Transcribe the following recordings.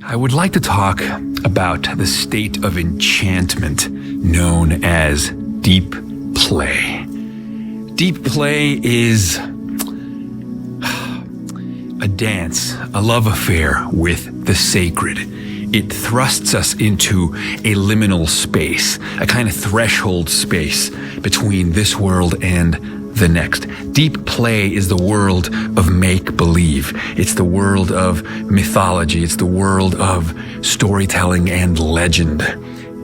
I would like to talk about the state of enchantment known as deep play. Deep play is a dance, a love affair with the sacred. It thrusts us into a liminal space, a kind of threshold space between this world and the next. Deep play is the world of make-believe. It's the world of mythology. It's the world of storytelling and legend.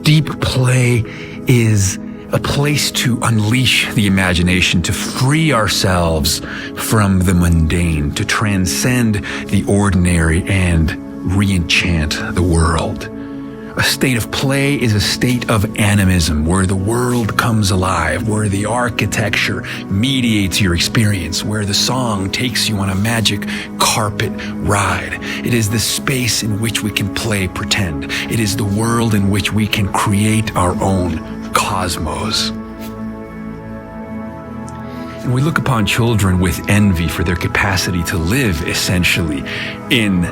Deep play is a place to unleash the imagination, to free ourselves from the mundane, to transcend the ordinary and re-enchant the world. A state of play is a state of animism, where the world comes alive, where the architecture mediates your experience, where the song takes you on a magic carpet ride. It is the space in which we can play pretend. It is the world in which we can create our own cosmos. And we look upon children with envy for their capacity to live, essentially, in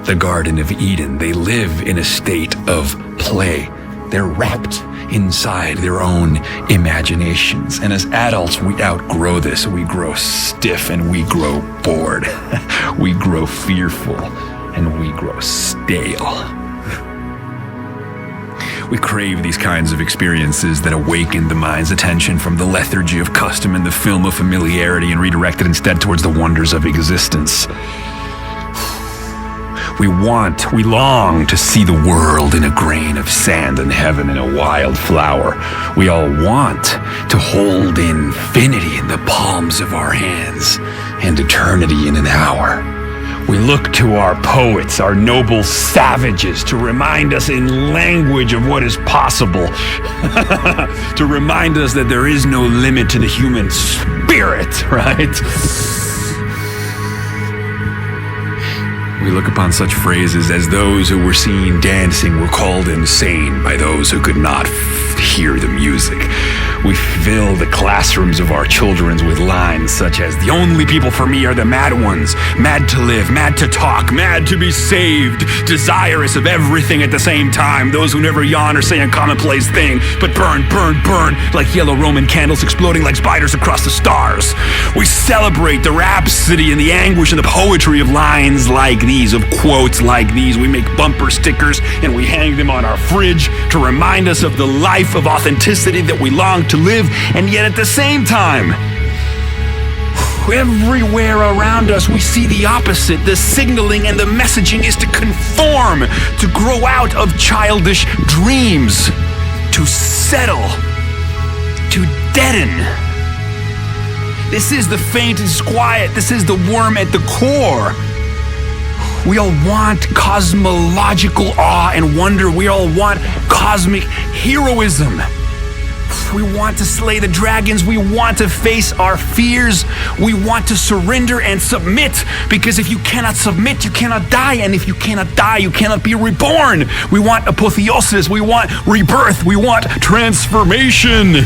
the Garden of Eden. They live in a state of play. They're wrapped inside their own imaginations. And as adults, we outgrow this. We grow stiff and we grow bored. We grow fearful and we grow stale. We crave these kinds of experiences that awaken the mind's attention from the lethargy of custom and the film of familiarity and redirect it instead towards the wonders of existence. We long to see the world in a grain of sand and heaven in a wild flower. We all want to hold infinity in the palms of our hands and eternity in an hour. We look to our poets, our noble savages, to remind us in language of what is possible, to remind us that there is no limit to the human spirit, right? We look upon such phrases as those who were seen dancing were called insane by those who could not hear the music. We fill the classrooms of our children with lines such as, "The only people for me are the mad ones, mad to live, mad to talk, mad to be saved, desirous of everything at the same time, those who never yawn or say a commonplace thing, but burn, burn, burn, like yellow Roman candles exploding like spiders across the stars." We celebrate the rhapsody and the anguish and the poetry of lines like these, of quotes like these. We make bumper stickers and we hang them on our fridge to remind us of the life of authenticity that we long to live, and yet at the same time, everywhere around us we see the opposite. The signaling and the messaging is to conform, to grow out of childish dreams, to settle, to deaden. This is the faint and quiet. This is the worm at the core. We all want cosmological awe and wonder. We all want cosmic heroism. We want to slay the dragons. We want to face our fears. We want to surrender and submit, because if you cannot submit, you cannot die. And if you cannot die, you cannot be reborn. We want apotheosis. We want rebirth. We want transformation.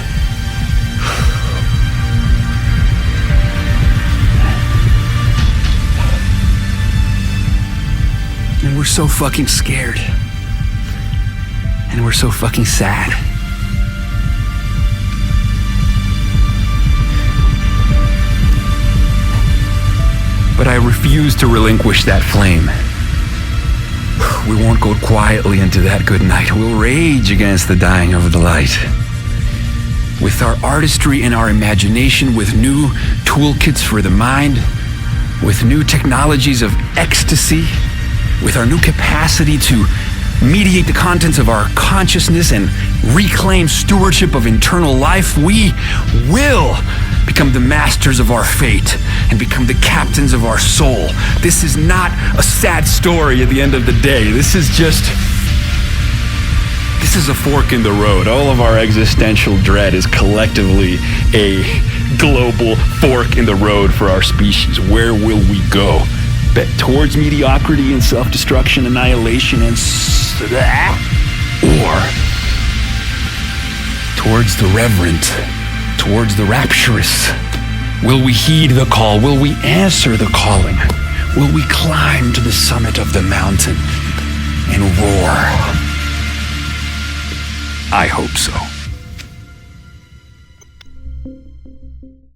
And we're so fucking scared. And we're so fucking sad. But I refuse to relinquish that flame. We won't go quietly into that good night. We'll rage against the dying of the light. With our artistry and our imagination, with new toolkits for the mind, with new technologies of ecstasy, with our new capacity to mediate the contents of our consciousness and reclaim stewardship of internal life, we will become the masters of our fate and become the captains of our soul. This is not a sad story at the end of the day. This is a fork in the road. All of our existential dread is collectively a global fork in the road for our species. Where will we go? Towards mediocrity and self-destruction, annihilation, and or towards the reverent, towards the rapturous? Will we heed the call? Will we answer the calling? Will we climb to the summit of the mountain? And roar. I hope so.